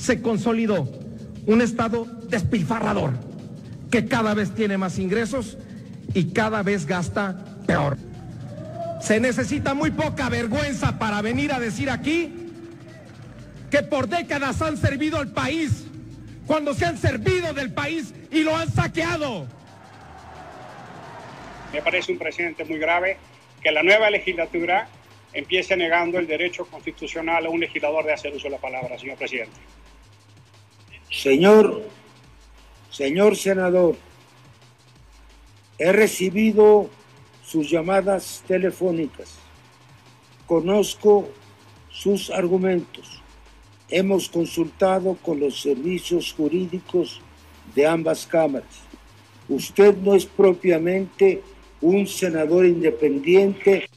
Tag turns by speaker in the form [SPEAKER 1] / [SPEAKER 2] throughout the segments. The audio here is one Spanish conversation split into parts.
[SPEAKER 1] se consolidó un Estado despilfarrador, que cada vez tiene más ingresos y cada vez gasta peor. Se necesita muy poca vergüenza para venir a decir aquí que por décadas han servido al país, cuando se han servido del país y lo han saqueado.
[SPEAKER 2] Me parece un precedente muy grave que la nueva legislatura empiece negando el derecho constitucional a un legislador de hacer uso de la palabra, señor presidente.
[SPEAKER 3] Señor senador, he recibido sus llamadas telefónicas, conozco sus argumentos, hemos consultado con los servicios jurídicos de ambas cámaras. Usted no es propiamente un senador independiente.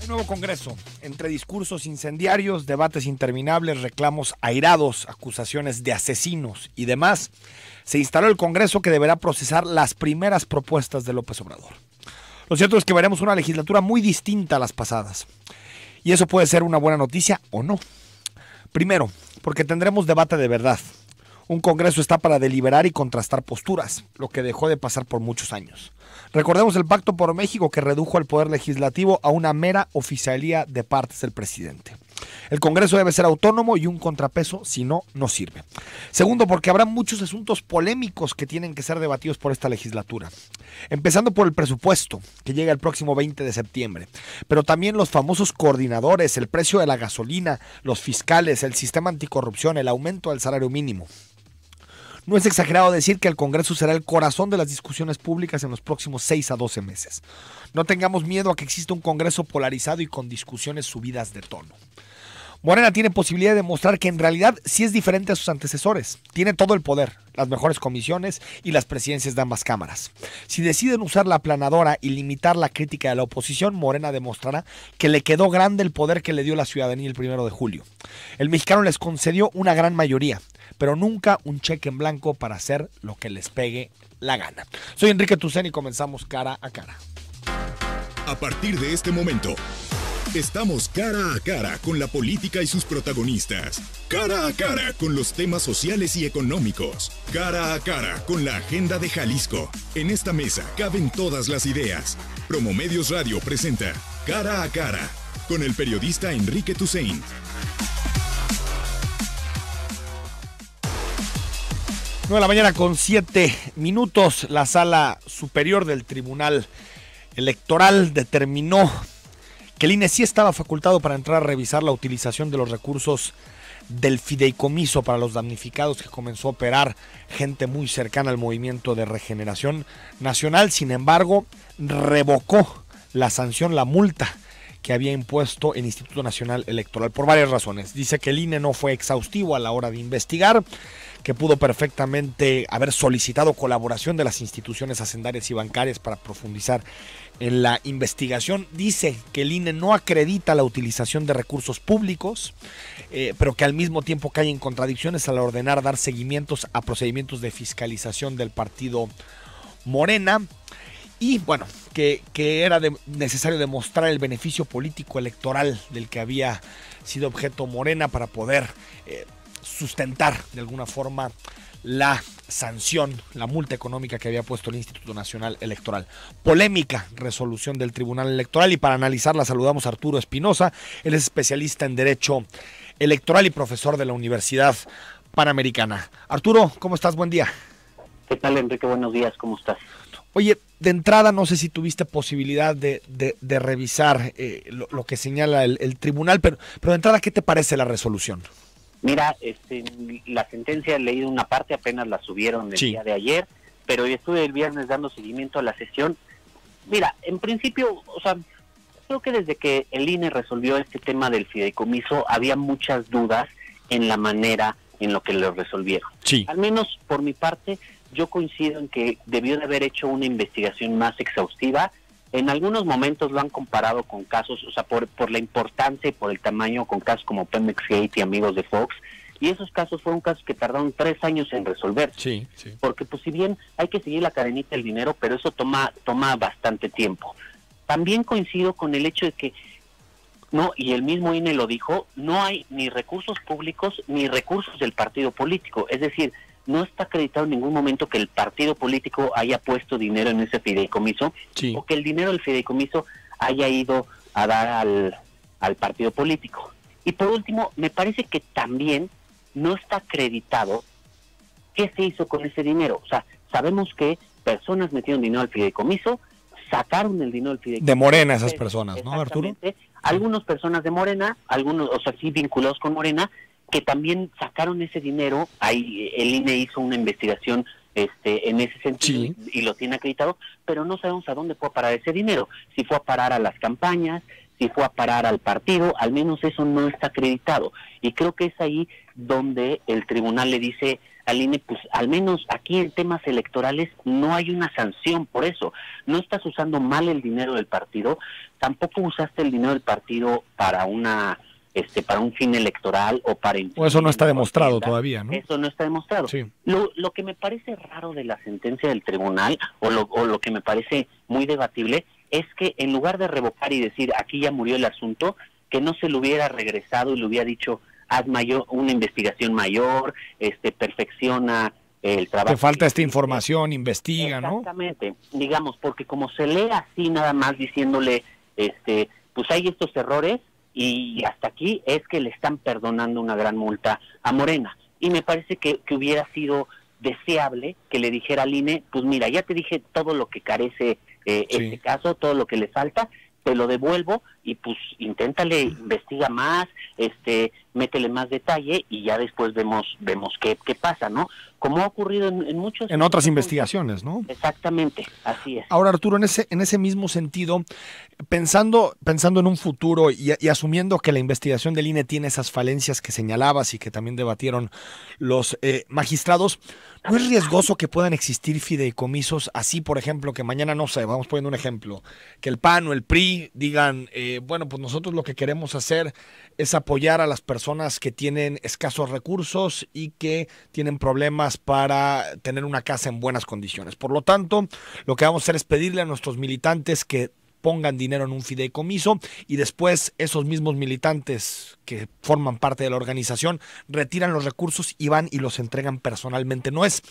[SPEAKER 4] El nuevo Congreso, entre discursos incendiarios, debates interminables, reclamos airados, acusaciones de asesinos y demás, se instaló el Congreso que deberá procesar las primeras propuestas de López Obrador. Lo cierto es que veremos una legislatura muy distinta a las pasadas. Y eso puede ser una buena noticia o no. Primero, porque tendremos debate de verdad. Un Congreso está para deliberar y contrastar posturas, lo que dejó de pasar por muchos años. Recordemos el Pacto por México, que redujo al Poder Legislativo a una mera oficialía de partes del presidente. El Congreso debe ser autónomo y un contrapeso, si no, no sirve. Segundo, porque habrá muchos asuntos polémicos que tienen que ser debatidos por esta legislatura. Empezando por el presupuesto, que llega el próximo 20 de septiembre. Pero también los famosos coordinadores, el precio de la gasolina, los fiscales, el sistema anticorrupción, el aumento del salario mínimo. No es exagerado decir que el Congreso será el corazón de las discusiones públicas en los próximos 6 a 12 meses. No tengamos miedo a que exista un Congreso polarizado y con discusiones subidas de tono. Morena tiene posibilidad de demostrar que en realidad sí es diferente a sus antecesores. Tiene todo el poder, las mejores comisiones y las presidencias de ambas cámaras. Si deciden usar la aplanadora y limitar la crítica de la oposición, Morena demostrará que le quedó grande el poder que le dio la ciudadanía el 1 de julio. El mexicano les concedió una gran mayoría, pero nunca un cheque en blanco para hacer lo que les pegue la gana. Soy Enrique Tucen y comenzamos Cara a Cara.
[SPEAKER 5] A partir de este momento, estamos cara a cara con la política y sus protagonistas. Cara a cara con los temas sociales y económicos. Cara a cara con la agenda de Jalisco. En esta mesa caben todas las ideas. Promomedios Radio presenta Cara a Cara con el periodista Enrique Tucen.
[SPEAKER 4] 9 de la mañana con 7 minutos. La Sala Superior del Tribunal Electoral determinó que el INE sí estaba facultado para entrar a revisar la utilización de los recursos del fideicomiso para los damnificados que comenzó a operar gente muy cercana al Movimiento de Regeneración Nacional. Sin embargo, revocó la sanción, la multa que había impuesto el Instituto Nacional Electoral por varias razones. Dice que el INE no fue exhaustivo a la hora de investigar, que pudo perfectamente haber solicitado colaboración de las instituciones hacendarias y bancarias para profundizar en la investigación. Dice que el INE no acredita la utilización de recursos públicos, pero que al mismo tiempo cae en contradicciones al ordenar dar seguimientos a procedimientos de fiscalización del partido Morena. Y bueno, que era necesario demostrar el beneficio político electoral del que había sido objeto Morena para poder sustentar de alguna forma la sanción, la multa económica que había puesto el Instituto Nacional Electoral. Polémica resolución del Tribunal Electoral, y para analizarla saludamos a Arturo Espinosa. Él es especialista en Derecho Electoral y profesor de la Universidad Panamericana. Arturo, ¿cómo estás? Buen día.
[SPEAKER 6] ¿Qué tal, Enrique? Buenos días, ¿cómo estás?
[SPEAKER 4] Oye, de entrada no sé si tuviste posibilidad de revisar lo que señala el tribunal, pero de entrada, ¿qué te parece la resolución?
[SPEAKER 6] Mira, la sentencia he leído una parte, apenas la subieron el día de ayer, pero estuve el viernes dando seguimiento a la sesión. Mira, en principio, o sea, creo que desde que el INE resolvió este tema del fideicomiso, había muchas dudas en la manera en lo que lo resolvieron.
[SPEAKER 4] Sí.
[SPEAKER 6] Al menos por mi parte, yo coincido en que debió de haber hecho una investigación más exhaustiva. En algunos momentos lo han comparado con casos, o sea, por la importancia y por el tamaño, con casos como Pemex Gate y Amigos de Fox, y esos casos fueron casos que tardaron 3 años en resolver.
[SPEAKER 4] Sí, sí.
[SPEAKER 6] Porque pues si bien hay que seguir la cadenita del dinero, pero eso toma bastante tiempo. También coincido con el hecho de que No, y el mismo INE lo dijo, no hay ni recursos públicos ni recursos del partido político. Es decir, no está acreditado en ningún momento que el partido político haya puesto dinero en ese fideicomiso, sí, o que el dinero del fideicomiso haya ido a dar al partido político. Y por último, me parece que también no está acreditado qué se hizo con ese dinero. O sea, sabemos que personas metieron dinero al fideicomiso, sacaron el dinero del fideicomiso.
[SPEAKER 4] De Morena esas personas, ¿no, Arturo?
[SPEAKER 6] Algunas personas de Morena, algunos, o sea, sí vinculados con Morena, que también sacaron ese dinero. Ahí el INE hizo una investigación en ese sentido, sí, y lo tiene acreditado, pero no sabemos a dónde fue a parar ese dinero. Si fue a parar a las campañas, si fue a parar al partido, al menos eso no está acreditado. Y creo que es ahí donde el tribunal le dice al INE, pues al menos aquí en temas electorales no hay una sanción por eso. No estás usando mal el dinero del partido, tampoco usaste el dinero del partido para para un fin electoral o para...
[SPEAKER 4] O eso no está demostrado todavía, ¿no?
[SPEAKER 6] Eso no está demostrado.
[SPEAKER 4] Sí.
[SPEAKER 6] Lo que me parece raro de la sentencia del tribunal, o lo que me parece muy debatible, es que en lugar de revocar y decir aquí ya murió el asunto, que no se lo hubiera regresado y le hubiera dicho haz una investigación mayor, perfecciona el trabajo.
[SPEAKER 4] Te falta esta información, investiga, ¿no?
[SPEAKER 6] Exactamente, digamos, porque como se lee así nada más diciéndole, pues hay estos errores y hasta aquí es que le están perdonando una gran multa a Morena. Y me parece que hubiera sido deseable que le dijera al INE, pues mira, ya te dije todo lo que carece este caso, todo lo que le falta, te lo devuelvo y pues inténtale, investiga más, métele más detalle y ya después vemos qué pasa, ¿no? Como ha ocurrido en
[SPEAKER 4] otras investigaciones, ¿no?
[SPEAKER 6] Exactamente, así es.
[SPEAKER 4] Ahora, Arturo, en ese mismo sentido, pensando en un futuro y asumiendo que la investigación del INE tiene esas falencias que señalabas y que también debatieron los magistrados, ¿no es riesgoso que puedan existir fideicomisos así, por ejemplo, que mañana, no sé, vamos poniendo un ejemplo, que el PAN o el PRI digan, bueno, pues nosotros lo que queremos hacer es apoyar a las personas que tienen escasos recursos y que tienen problemas para tener una casa en buenas condiciones? Por lo tanto, lo que vamos a hacer es pedirle a nuestros militantes que pongan dinero en un fideicomiso y después esos mismos militantes que forman parte de la organización retiran los recursos y van y los entregan personalmente. No es,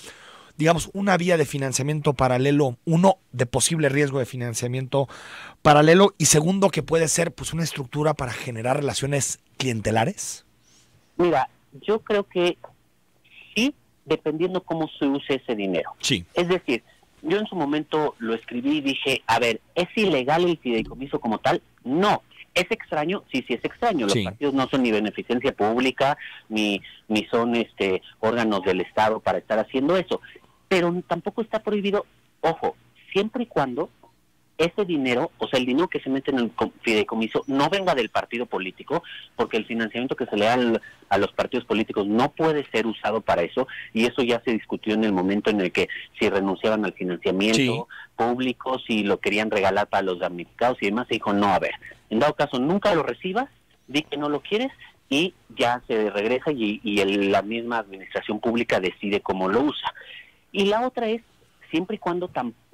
[SPEAKER 4] digamos, una vía de financiamiento paralelo, uno, de posible riesgo de financiamiento paralelo, y segundo, que puede ser pues una estructura para generar relaciones clientelares.
[SPEAKER 6] Mira, yo creo que sí, dependiendo cómo se use ese dinero.
[SPEAKER 4] Sí.
[SPEAKER 6] Es decir, yo en su momento lo escribí y dije, a ver, ¿es ilegal el fideicomiso como tal? No. ¿Es extraño? Sí, sí es extraño. Los partidos no son ni beneficencia pública, ni son órganos del Estado para estar haciendo eso. Pero tampoco está prohibido, ojo, siempre y cuando ese dinero, o sea, el dinero que se mete en el fideicomiso no venga del partido político, porque el financiamiento que se le da a los partidos políticos no puede ser usado para eso, y eso ya se discutió en el momento en el que si renunciaban al financiamiento público, si lo querían regalar para los damnificados y demás, se dijo, no, a ver, en dado caso nunca lo recibas, di que no lo quieres y ya se regresa y la misma administración pública decide cómo lo usa. Y la otra es, siempre y cuando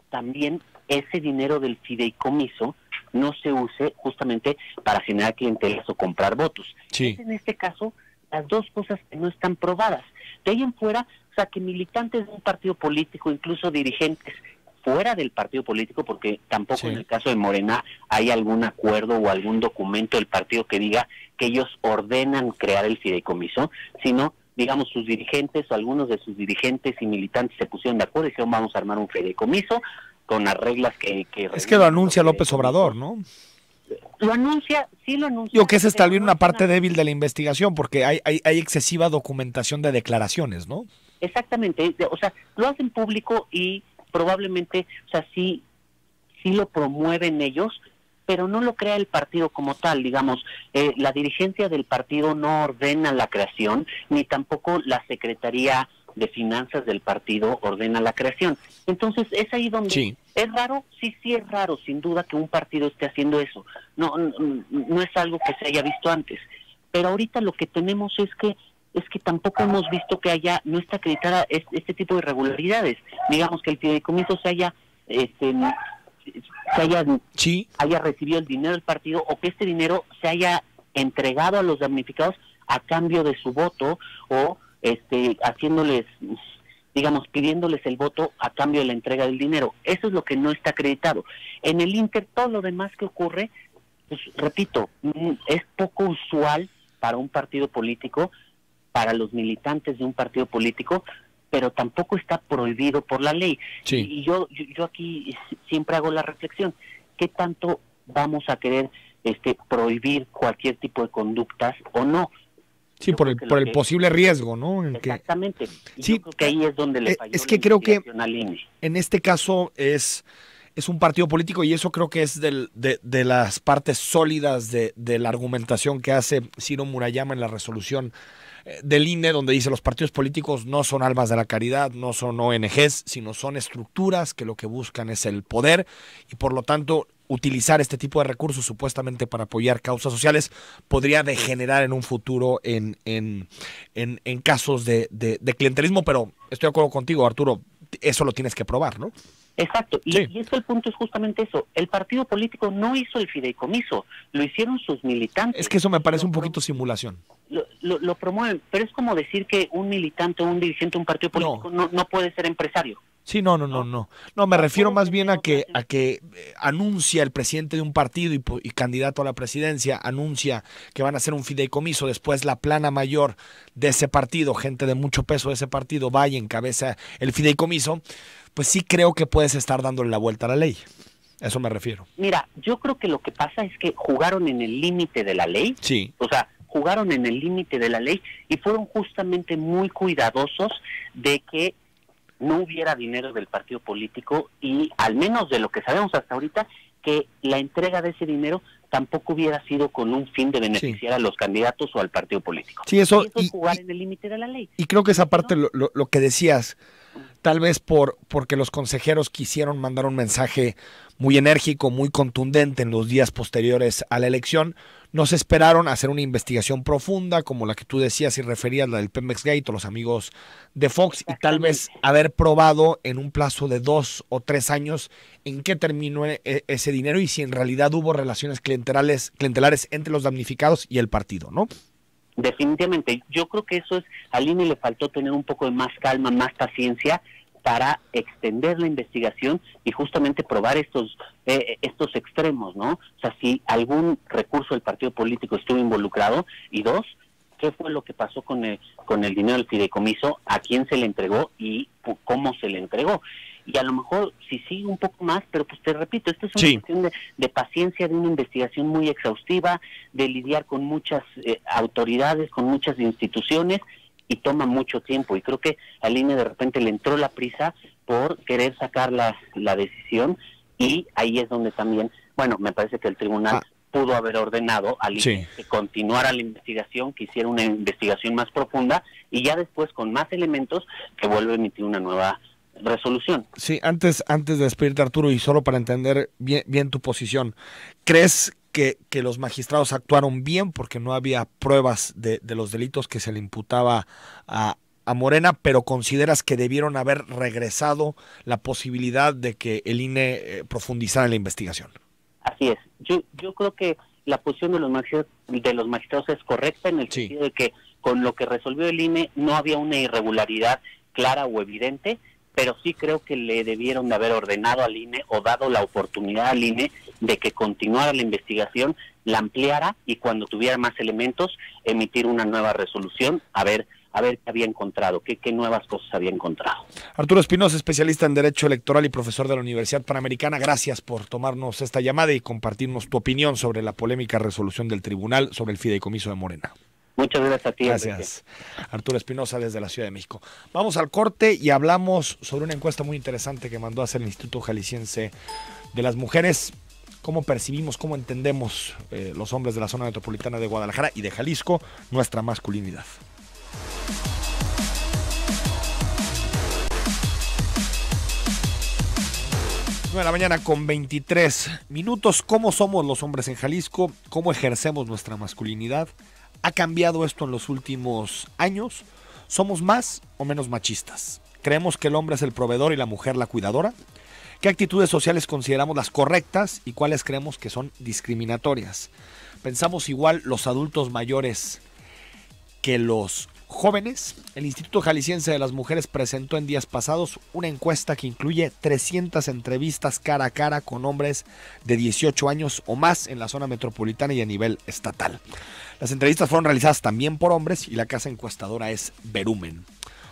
[SPEAKER 6] también ese dinero del fideicomiso no se use justamente para generar clientelas o comprar votos.
[SPEAKER 4] Sí.
[SPEAKER 6] Es en este caso las dos cosas que no están probadas. De ahí en fuera, o sea, que militantes de un partido político, incluso dirigentes fuera del partido político, porque tampoco en el caso de Morena hay algún acuerdo o algún documento del partido que diga que ellos ordenan crear el fideicomiso, sino, digamos, sus dirigentes o algunos de sus dirigentes y militantes se pusieron de acuerdo y dijeron vamos a armar un fideicomiso con las reglas que
[SPEAKER 4] es que lo anuncia López Obrador, ¿no?
[SPEAKER 6] Lo anuncia, sí lo anuncia.
[SPEAKER 4] Digo que esa es también una parte débil de la investigación, porque hay excesiva documentación de declaraciones, ¿no?
[SPEAKER 6] Exactamente, o sea, lo hacen público y probablemente, o sea, sí lo promueven ellos, pero no lo crea el partido como tal, digamos, la dirigencia del partido no ordena la creación, ni tampoco la Secretaría de Finanzas del partido ordena la creación. Entonces, es ahí donde es raro, sí es raro, sin duda, que un partido esté haciendo eso. No es algo que se haya visto antes. Pero ahorita lo que tenemos es que tampoco hemos visto que no está acreditada este tipo de irregularidades. Digamos que el fideicomiso se haya haya recibido el dinero del partido o que este dinero se haya entregado a los damnificados a cambio de su voto o haciéndoles, digamos, pidiéndoles el voto a cambio de la entrega del dinero. Eso es lo que no está acreditado. En el Inter, todo lo demás que ocurre, pues repito, es poco usual para un partido político, para los militantes de un partido político, pero tampoco está prohibido por la ley.
[SPEAKER 4] Sí.
[SPEAKER 6] Y yo aquí siempre hago la reflexión, ¿qué tanto vamos a querer prohibir cualquier tipo de conductas o no?
[SPEAKER 4] Sí, por el posible riesgo, ¿no?
[SPEAKER 6] Exactamente. Y
[SPEAKER 4] sí,
[SPEAKER 6] yo creo que ahí es donde le falló
[SPEAKER 4] es que creo que
[SPEAKER 6] al INE.
[SPEAKER 4] En este caso es un partido político y eso creo que es de las partes sólidas de la argumentación que hace Ciro Murayama en la resolución del INE, donde dice los partidos políticos no son almas de la caridad, no son ONGs, sino son estructuras que lo que buscan es el poder y por lo tanto utilizar este tipo de recursos supuestamente para apoyar causas sociales podría degenerar en un futuro en casos de clientelismo, pero estoy de acuerdo contigo, Arturo, eso lo tienes que probar, ¿no?
[SPEAKER 6] Exacto,
[SPEAKER 4] Sí.
[SPEAKER 6] y el punto es justamente eso, el partido político no hizo el fideicomiso, lo hicieron sus militantes.
[SPEAKER 4] Es que eso me parece un poquito simulación.
[SPEAKER 6] Lo promueven, pero es como decir que un militante o un dirigente de un partido político no puede ser empresario.
[SPEAKER 4] Sí, no, me refiero más bien a que anuncia el presidente de un partido y candidato a la presidencia, anuncia que van a hacer un fideicomiso, después la plana mayor de ese partido, gente de mucho peso de ese partido, vaya, encabeza el fideicomiso, pues sí creo que puedes estar dándole la vuelta a la ley. A eso me refiero.
[SPEAKER 6] Mira, yo creo que lo que pasa es que jugaron en el límite de la ley.
[SPEAKER 4] Sí.
[SPEAKER 6] O sea, jugaron en el límite de la ley y fueron justamente muy cuidadosos de que no hubiera dinero del partido político y al menos de lo que sabemos hasta ahorita, que la entrega de ese dinero tampoco hubiera sido con un fin de beneficiar a los candidatos o al partido político.
[SPEAKER 4] Sí, eso
[SPEAKER 6] es jugar en el límite de la ley.
[SPEAKER 4] Y creo que esa parte, lo que decías, tal vez porque los consejeros quisieron mandar un mensaje muy enérgico, muy contundente en los días posteriores a la elección, no se esperaron a hacer una investigación profunda como la que tú decías y referías, la del Pemex Gate o los amigos de Fox, y tal vez haber probado en un plazo de 2 o 3 años en qué terminó ese dinero y si en realidad hubo relaciones clientelares entre los damnificados y el partido, ¿no?
[SPEAKER 6] Definitivamente, yo creo que eso es, al INE le faltó tener un poco de más calma, más paciencia para extender la investigación y justamente probar estos extremos, ¿no? O sea, si algún recurso del partido político estuvo involucrado, y 2, ¿qué fue lo que pasó con el dinero del fideicomiso? ¿A quién se le entregó y cómo se le entregó? Y a lo mejor si sigue un poco más, pero pues te repito, esto es una cuestión de paciencia, de una investigación muy exhaustiva, de lidiar con muchas autoridades, con muchas instituciones, y toma mucho tiempo, y creo que al INE de repente le entró la prisa por querer sacar la decisión, y ahí es donde también, bueno, me parece que el tribunal pudo haber ordenado al INE que continuara la investigación, que hiciera una investigación más profunda, y ya después con más elementos que vuelve a emitir una nueva resolución.
[SPEAKER 4] Sí, antes de despedirte, Arturo, y solo para entender bien tu posición, ¿crees que los magistrados actuaron bien porque no había pruebas de los delitos que se le imputaba a Morena, pero consideras que debieron haber regresado la posibilidad de que el INE profundizara en la investigación?
[SPEAKER 6] Así es. Yo creo que la posición de los magistrados es correcta en el sentido de que con lo que resolvió el INE no había una irregularidad clara o evidente, pero sí creo que le debieron de haber ordenado al INE o dado la oportunidad al INE de que continuara la investigación, la ampliara y cuando tuviera más elementos emitir una nueva resolución a ver qué había encontrado, qué nuevas cosas había encontrado.
[SPEAKER 4] Arturo Espinosa, especialista en Derecho Electoral y profesor de la Universidad Panamericana, gracias por tomarnos esta llamada y compartirnos tu opinión sobre la polémica resolución del tribunal sobre el fideicomiso de Morena.
[SPEAKER 6] Muchas gracias a ti.
[SPEAKER 4] Gracias. Arturo Espinosa desde la Ciudad de México. Vamos al corte y hablamos sobre una encuesta muy interesante que mandó a hacer el Instituto Jalisciense de las Mujeres. Cómo percibimos, cómo entendemos los hombres de la zona metropolitana de Guadalajara y de Jalisco nuestra masculinidad. 9 de la mañana con 23 minutos. ¿Cómo somos los hombres en Jalisco? ¿Cómo ejercemos nuestra masculinidad? ¿Ha cambiado esto en los últimos años? ¿Somos más o menos machistas? ¿Creemos que el hombre es el proveedor y la mujer la cuidadora? ¿Qué actitudes sociales consideramos las correctas y cuáles creemos que son discriminatorias? ¿Pensamos igual los adultos mayores que los jóvenes? El Instituto Jalisciense de las Mujeres presentó en días pasados una encuesta que incluye 300 entrevistas cara a cara con hombres de 18 años o más en la zona metropolitana y a nivel estatal. Las entrevistas fueron realizadas también por hombres y la casa encuestadora es Verumen.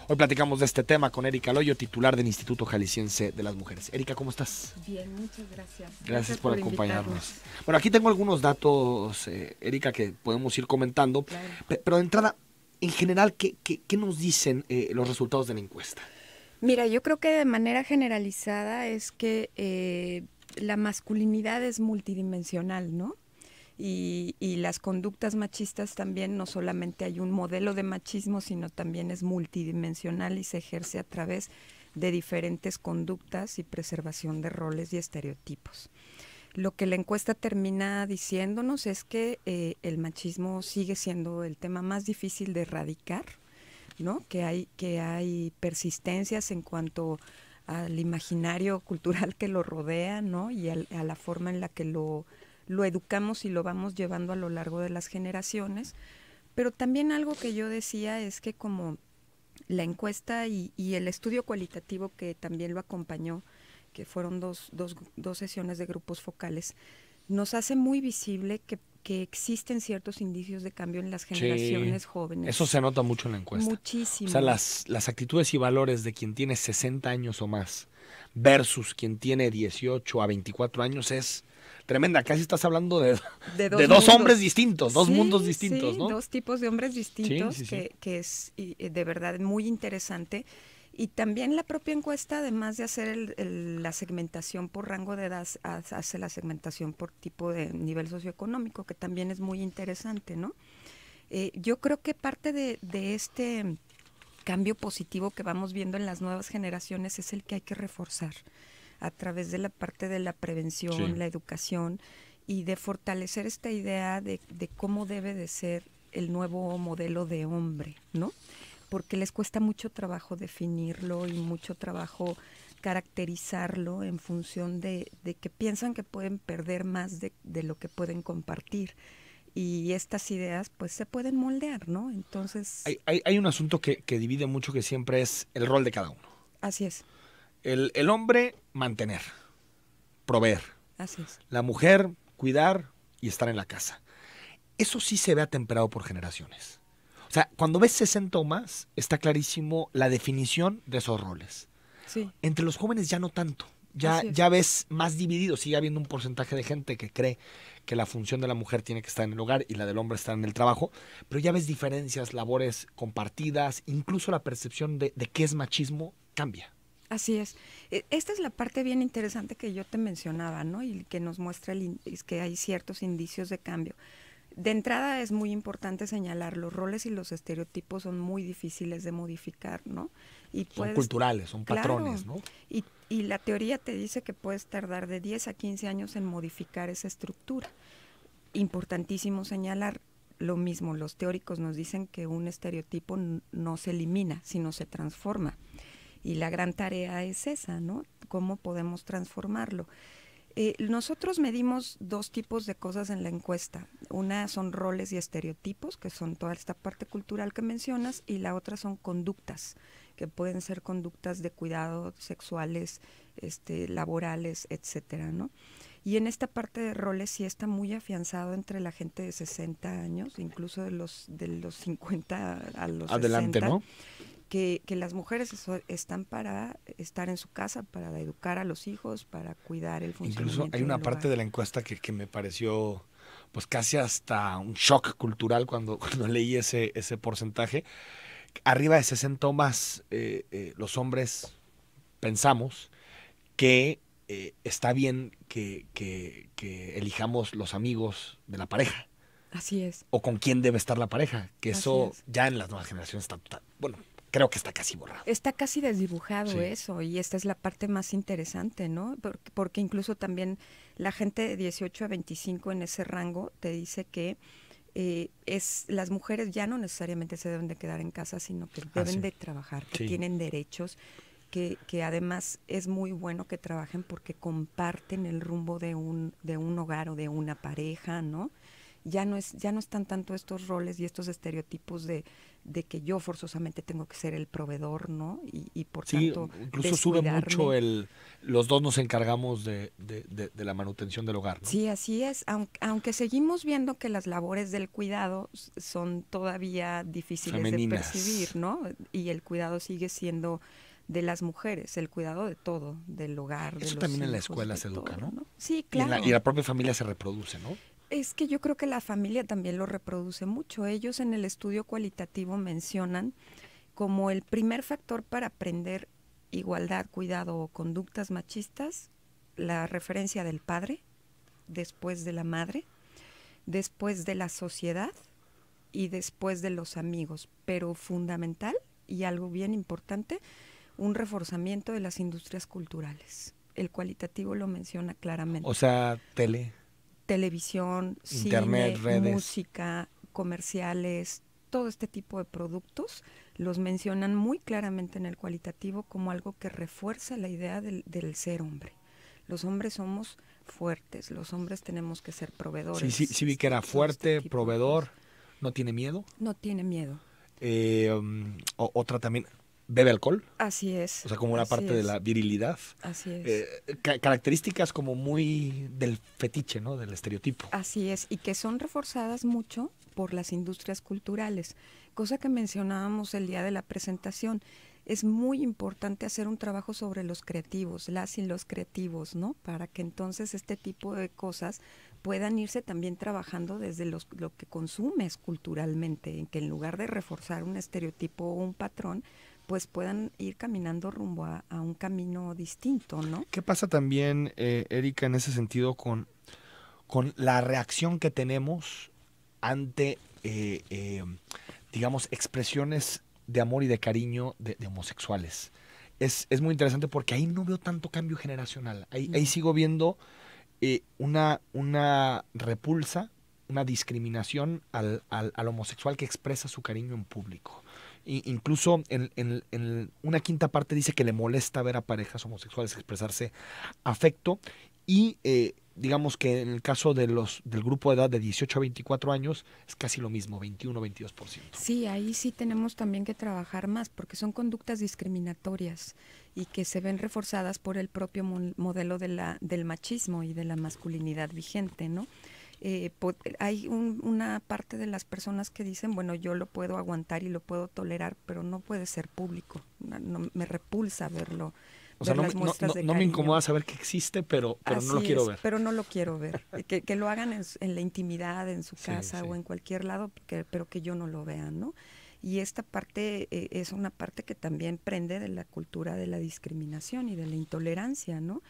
[SPEAKER 4] Hoy platicamos de este tema con Erika Loyo, titular del Instituto Jalisciense de las Mujeres. Erika, ¿cómo estás?
[SPEAKER 7] Bien, muchas gracias.
[SPEAKER 4] Gracias por acompañarnos. Bueno, aquí tengo algunos datos, Erika, que podemos ir comentando, claro. Pero de entrada, en general, ¿qué nos dicen los resultados de la encuesta?
[SPEAKER 7] Mira, yo creo que de manera generalizada es que la masculinidad es multidimensional, ¿no? Y las conductas machistas también, no solamente hay un modelo de machismo, sino también es multidimensional y se ejerce a través de diferentes conductas y preservación de roles y estereotipos. Lo que la encuesta termina diciéndonos es que el machismo sigue siendo el tema más difícil de erradicar, ¿no? Que hay persistencias en cuanto al imaginario cultural que lo rodea, ¿no? Y a la forma en la que lo educamos y lo vamos llevando a lo largo de las generaciones. Pero también algo que yo decía es que como la encuesta y el estudio cualitativo que también lo acompañó, que fueron dos sesiones de grupos focales, nos hace muy visible que existen ciertos indicios de cambio en las generaciones jóvenes.
[SPEAKER 4] Eso se nota mucho en la encuesta.
[SPEAKER 7] Muchísimo.
[SPEAKER 4] O sea, las actitudes y valores de quien tiene 60 años o más versus quien tiene 18 a 24 años es tremenda. Casi estás hablando de dos hombres distintos, dos mundos distintos, ¿no?
[SPEAKER 7] Dos tipos de hombres distintos, que es de verdad muy interesante. Y también la propia encuesta, además de hacer la segmentación por rango de edad, hace la segmentación por tipo de nivel socioeconómico, que también es muy interesante, ¿no? Yo creo que parte de este cambio positivo que vamos viendo en las nuevas generaciones es el que hay que reforzar a través de la parte de la prevención, la educación y de fortalecer esta idea de cómo debe de ser el nuevo modelo de hombre, ¿no? Porque les cuesta mucho trabajo definirlo y mucho trabajo caracterizarlo en función de que piensan que pueden perder más de lo que pueden compartir. Y estas ideas pues se pueden moldear, ¿no? Entonces...
[SPEAKER 4] Hay un asunto que divide mucho, que siempre es el rol de cada uno.
[SPEAKER 7] Así es.
[SPEAKER 4] El hombre, mantener, proveer.
[SPEAKER 7] Así es.
[SPEAKER 4] La mujer, cuidar y estar en la casa. Eso sí se ve atemperado por generaciones. O sea, cuando ves 60 o más, está clarísimo la definición de esos roles.
[SPEAKER 7] Sí.
[SPEAKER 4] Entre los jóvenes ya no tanto. Ya ves más dividido. Sigue habiendo un porcentaje de gente que cree que la función de la mujer tiene que estar en el hogar y la del hombre estar en el trabajo. Pero ya ves diferencias, labores compartidas, incluso la percepción de qué es machismo cambia.
[SPEAKER 7] Así es. Esta es la parte bien interesante que yo te mencionaba, ¿no? Y que nos muestra es que hay ciertos indicios de cambio. De entrada es muy importante señalar, los roles y los estereotipos son muy difíciles de modificar, ¿no? Y
[SPEAKER 4] son culturales, son patrones, ¿no?
[SPEAKER 7] Y la teoría te dice que puedes tardar de 10 a 15 años en modificar esa estructura. Importantísimo señalar lo mismo, los teóricos nos dicen que un estereotipo no se elimina, sino se transforma. Y la gran tarea es esa, ¿no? ¿Cómo podemos transformarlo? Nosotros medimos dos tipos de cosas en la encuesta. Una son roles y estereotipos, que son toda esta parte cultural que mencionas, y la otra son conductas, que pueden ser conductas de cuidado, sexuales, laborales, etcétera, ¿no? Y en esta parte de roles sí está muy afianzado entre la gente de 60 años, incluso de los 50 a los
[SPEAKER 4] adelante,
[SPEAKER 7] 60,
[SPEAKER 4] ¿no?
[SPEAKER 7] Que las mujeres están para estar en su casa, para educar a los hijos, para cuidar el funcionamiento.
[SPEAKER 4] Incluso hay una parte de la encuesta que me pareció pues casi hasta un shock cultural cuando leí ese porcentaje. Arriba de 60 o más, los hombres pensamos que está bien que elijamos los amigos de la pareja.
[SPEAKER 7] Así es.
[SPEAKER 4] O con quién debe estar la pareja, que eso ya en las nuevas generaciones está total. Bueno, creo que está casi borrado.
[SPEAKER 7] Está casi desdibujado eso, y esta es la parte más interesante, ¿no? Porque incluso también la gente de 18 a 25 en ese rango te dice que las mujeres ya no necesariamente se deben de quedar en casa, sino que deben de trabajar, que tienen derechos que además es muy bueno que trabajen porque comparten el rumbo de un hogar o de una pareja, ¿no? Ya no están tanto estos roles y estos estereotipos de que yo forzosamente tengo que ser el proveedor, ¿no? Y por tanto
[SPEAKER 4] incluso sube mucho los dos nos encargamos de la manutención del hogar, ¿no?
[SPEAKER 7] Sí, así es, aunque seguimos viendo que las labores del cuidado son todavía difíciles
[SPEAKER 4] femeninas
[SPEAKER 7] de percibir, ¿no? Y el cuidado sigue siendo de las mujeres, el cuidado de todo, del hogar, de
[SPEAKER 4] Eso
[SPEAKER 7] los
[SPEAKER 4] también en la
[SPEAKER 7] hijos,
[SPEAKER 4] escuela
[SPEAKER 7] de
[SPEAKER 4] se educa,
[SPEAKER 7] todo,
[SPEAKER 4] ¿no?
[SPEAKER 7] Sí, claro.
[SPEAKER 4] Y la propia familia se reproduce, ¿no?
[SPEAKER 7] Es que yo creo que la familia también lo reproduce mucho. Ellos en el estudio cualitativo mencionan como el primer factor para aprender igualdad, cuidado o conductas machistas, la referencia del padre, después de la madre, después de la sociedad y después de los amigos. Pero fundamental y algo bien importante, un reforzamiento de las industrias culturales. El cualitativo lo menciona claramente.
[SPEAKER 4] O sea,
[SPEAKER 7] televisión,
[SPEAKER 4] internet,
[SPEAKER 7] cine,
[SPEAKER 4] redes,
[SPEAKER 7] música, comerciales, todo este tipo de productos los mencionan muy claramente en el cualitativo como algo que refuerza la idea del ser hombre. Los hombres somos fuertes, los hombres tenemos que ser proveedores.
[SPEAKER 4] Sí vi que era fuerte, proveedor, no tiene miedo.
[SPEAKER 7] No tiene miedo.
[SPEAKER 4] Otra también, ¿bebe alcohol?
[SPEAKER 7] Así es.
[SPEAKER 4] O sea, como una parte de la virilidad.
[SPEAKER 7] Así es.
[SPEAKER 4] Características como muy del fetiche, ¿no? Del estereotipo.
[SPEAKER 7] Así es, y que son reforzadas mucho por las industrias culturales, cosa que mencionábamos el día de la presentación. Es muy importante hacer un trabajo sobre los creativos, las y los creativos, ¿no? Para que entonces este tipo de cosas puedan irse también trabajando desde lo que consumes culturalmente, en que en lugar de reforzar un estereotipo o un patrón, pues puedan ir caminando rumbo a un camino distinto, ¿no?
[SPEAKER 4] ¿Qué pasa también, Erika, en ese sentido con la reacción que tenemos ante, digamos, expresiones de amor y de cariño de homosexuales? Es muy interesante porque ahí no veo tanto cambio generacional. Ahí sigo viendo una repulsa, una discriminación al homosexual que expresa su cariño en público. Incluso en una quinta parte dice que le molesta ver a parejas homosexuales expresarse afecto y digamos que en el caso del grupo de edad de 18 a 24 años es casi lo mismo, 21-22%.
[SPEAKER 7] Sí, ahí sí tenemos también que trabajar más porque son conductas discriminatorias y que se ven reforzadas por el propio modelo del machismo y de la masculinidad vigente, ¿no? Hay una parte de las personas que dicen, bueno, yo lo puedo aguantar y lo puedo tolerar, pero no puede ser público. No, me repulsa verlo.
[SPEAKER 4] O sea, no me incomoda saber que existe, pero no lo quiero ver.
[SPEAKER 7] Pero no lo quiero ver. Que lo hagan en la intimidad, en su casa o en cualquier lado, pero que yo no lo vea, ¿no? Y esta parte es una parte que también prende de la cultura de la discriminación y de la intolerancia, ¿no?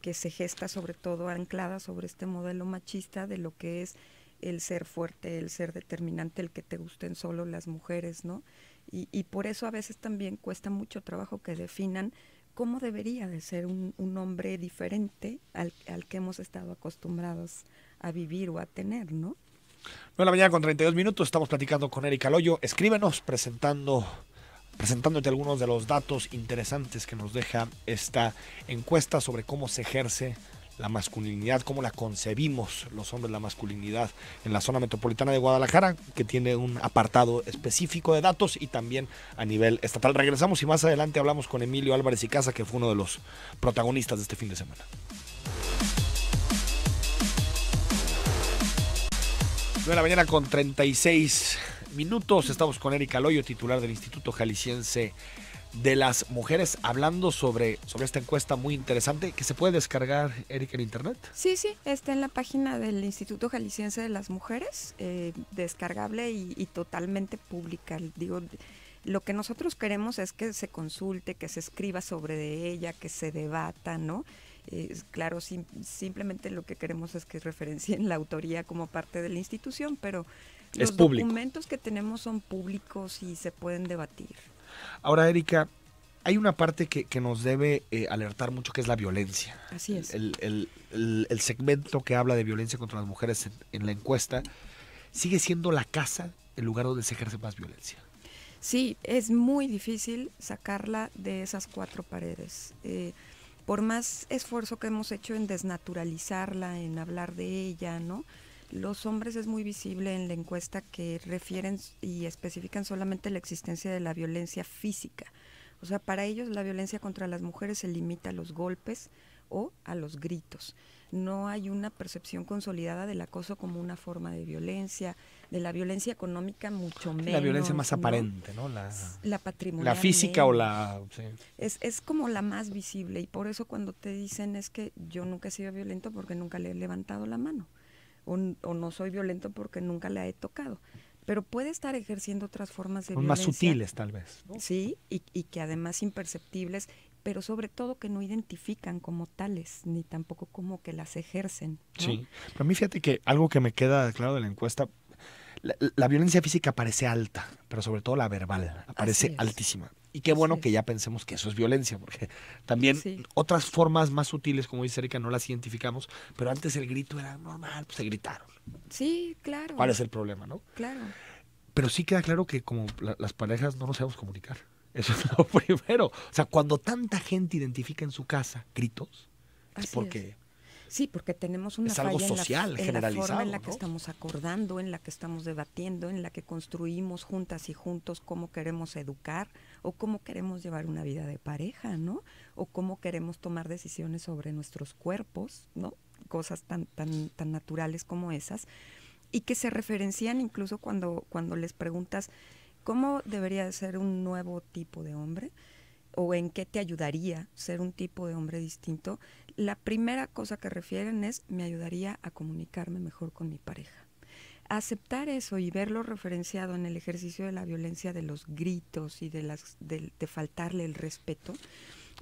[SPEAKER 7] Que se gesta sobre todo anclada sobre este modelo machista de lo que es el ser fuerte, el ser determinante, el que te gusten solo las mujeres, ¿no? Y por eso a veces también cuesta mucho trabajo que definan cómo debería de ser un hombre diferente al que hemos estado acostumbrados a vivir o a tener, ¿no?
[SPEAKER 4] 9:32 a.m, estamos platicando con Erika Loyo. Escríbenos presentándote algunos de los datos interesantes que nos deja esta encuesta sobre cómo se ejerce la masculinidad, cómo la concebimos los hombres, la masculinidad en la zona metropolitana de Guadalajara, que tiene un apartado específico de datos y también a nivel estatal. Regresamos y más adelante hablamos con Emilio Álvarez y Casa, que fue uno de los protagonistas de este fin de semana. 9:36 a.m, estamos con Erika Loyo, titular del Instituto Jalisciense de las Mujeres, hablando sobre esta encuesta muy interesante que se puede descargar, Erika, en internet.
[SPEAKER 7] Sí, está en la página del Instituto Jalisciense de las Mujeres, descargable y totalmente pública. Digo, lo que nosotros queremos es que se consulte, que se escriba sobre ella, que se debata, ¿no? Claro, simplemente lo que queremos es que referencien la autoría como parte de la institución, pero los documentos que tenemos son públicos y se pueden debatir.
[SPEAKER 4] Ahora, Erika, hay una parte que nos debe alertar mucho, que es la violencia.
[SPEAKER 7] Así es.
[SPEAKER 4] El segmento que habla de violencia contra las mujeres en la encuesta sigue siendo la casa el lugar donde se ejerce más violencia.
[SPEAKER 7] Sí, es muy difícil sacarla de esas cuatro paredes. Por más esfuerzo que hemos hecho en desnaturalizarla, en hablar de ella, ¿no? Los hombres es muy visible en la encuesta que refieren y especifican solamente la existencia de la violencia física. O sea, para ellos la violencia contra las mujeres se limita a los golpes o a los gritos. No hay una percepción consolidada del acoso como una forma de violencia, de la violencia económica mucho menos.
[SPEAKER 4] La violencia más
[SPEAKER 7] ¿no?
[SPEAKER 4] aparente, ¿no?
[SPEAKER 7] La patrimonial.
[SPEAKER 4] La física
[SPEAKER 7] menos.
[SPEAKER 4] o la... Sí.
[SPEAKER 7] Es como la más visible y por eso cuando te dicen es que yo nunca he sido violento porque nunca le he levantado la mano o no soy violento porque nunca la he tocado. Pero puede estar ejerciendo otras formas de
[SPEAKER 4] Son
[SPEAKER 7] violencia.
[SPEAKER 4] más sutiles, tal vez, ¿no?
[SPEAKER 7] Sí, y que además imperceptibles, pero sobre todo que no identifican como tales, ni tampoco como que las ejercen, ¿no?
[SPEAKER 4] Sí, pero a mí fíjate que algo que me queda claro de la encuesta, la violencia física parece alta, pero sobre todo la verbal aparece altísima. Y qué bueno que ya pensemos que eso es violencia, porque también otras formas más sutiles, como dice Erika, no las identificamos, pero antes el grito era normal, pues se gritaron.
[SPEAKER 7] Sí, claro.
[SPEAKER 4] ¿Cuál es el problema, no?
[SPEAKER 7] Claro.
[SPEAKER 4] Pero sí queda claro que como las parejas no nos sabemos comunicar. Eso es lo primero. O sea, cuando tanta gente identifica en su casa gritos, es porque...
[SPEAKER 7] Sí, porque tenemos una
[SPEAKER 4] es algo
[SPEAKER 7] falla
[SPEAKER 4] social,
[SPEAKER 7] en la forma en la
[SPEAKER 4] ¿no?
[SPEAKER 7] que estamos acordando, en la que estamos debatiendo, en la que construimos juntas y juntos cómo queremos educar o cómo queremos llevar una vida de pareja, ¿no? O cómo queremos tomar decisiones sobre nuestros cuerpos, ¿no? Cosas tan naturales como esas y que se referencian incluso cuando les preguntas cómo debería de ser un nuevo tipo de hombre o en qué te ayudaría ser un tipo de hombre distinto. La primera cosa que refieren es me ayudaría a comunicarme mejor con mi pareja. Aceptar eso y verlo referenciado en el ejercicio de la violencia, de los gritos y de faltarle el respeto,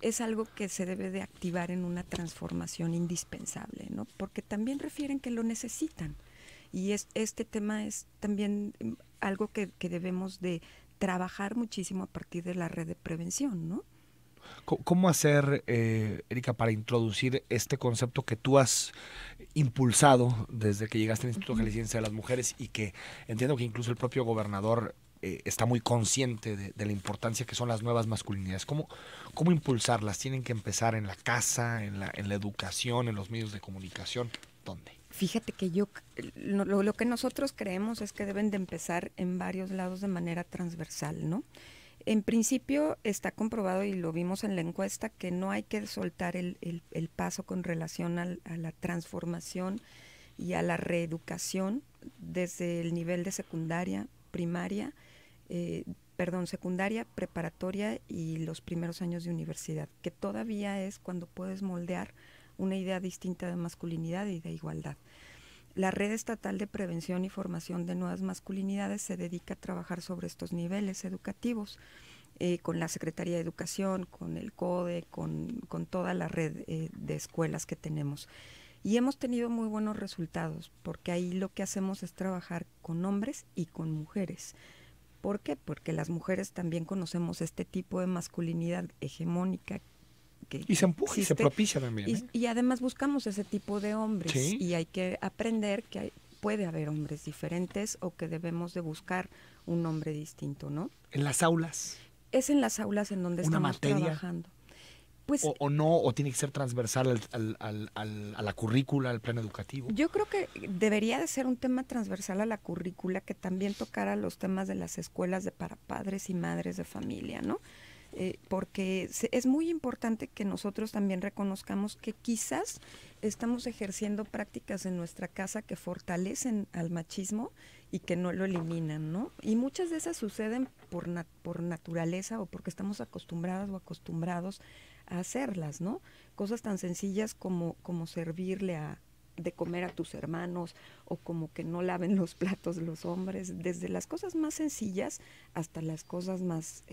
[SPEAKER 7] es algo que se debe de activar en una transformación indispensable, ¿no? Porque también refieren que lo necesitan. Y este tema es también algo que debemos de trabajar muchísimo a partir de la red de prevención, ¿no?
[SPEAKER 4] ¿Cómo hacer, Erika, para introducir este concepto que tú has impulsado desde que llegaste al Instituto Jalisciense de las Mujeres y que entiendo que incluso el propio gobernador está muy consciente de la importancia que son las nuevas masculinidades? ¿Cómo impulsarlas? ¿Tienen que empezar en la casa, en la educación, en los medios de comunicación? ¿Dónde?
[SPEAKER 7] Fíjate que lo que nosotros creemos es que deben de empezar en varios lados de manera transversal, ¿no? En principio está comprobado y lo vimos en la encuesta que no hay que soltar el paso con relación a la transformación y a la reeducación desde el nivel de secundaria, secundaria, preparatoria y los primeros años de universidad, que todavía es cuando puedes moldear una idea distinta de masculinidad y de igualdad. La Red Estatal de Prevención y Formación de Nuevas Masculinidades se dedica a trabajar sobre estos niveles educativos, con la Secretaría de Educación, con el CODE, con toda la red de escuelas que tenemos. Y hemos tenido muy buenos resultados, porque ahí lo que hacemos es trabajar con hombres y con mujeres. ¿Por qué? Porque las mujeres también conocemos este tipo de masculinidad hegemónica,
[SPEAKER 4] y se empuja y se propicia también.
[SPEAKER 7] Y además buscamos ese tipo de hombres.
[SPEAKER 4] ¿Sí?
[SPEAKER 7] Y hay que aprender que puede haber hombres diferentes o que debemos de buscar un hombre distinto, ¿no?
[SPEAKER 4] ¿En las aulas?
[SPEAKER 7] Es en las aulas en donde estamos trabajando. Pues,
[SPEAKER 4] o no, o tiene que ser transversal a la currícula, al plan educativo.
[SPEAKER 7] Yo creo que debería de ser un tema transversal a la currícula que también tocara los temas de las escuelas para padres y madres de familia, ¿no? Porque es muy importante que nosotros también reconozcamos que quizás estamos ejerciendo prácticas en nuestra casa que fortalecen al machismo y que no lo eliminan, ¿no? Y muchas de esas suceden por naturaleza o porque estamos acostumbradas o acostumbrados a hacerlas, ¿no? Cosas tan sencillas como servirle de comer a tus hermanos o como que no laven los platos los hombres, desde las cosas más sencillas hasta las cosas más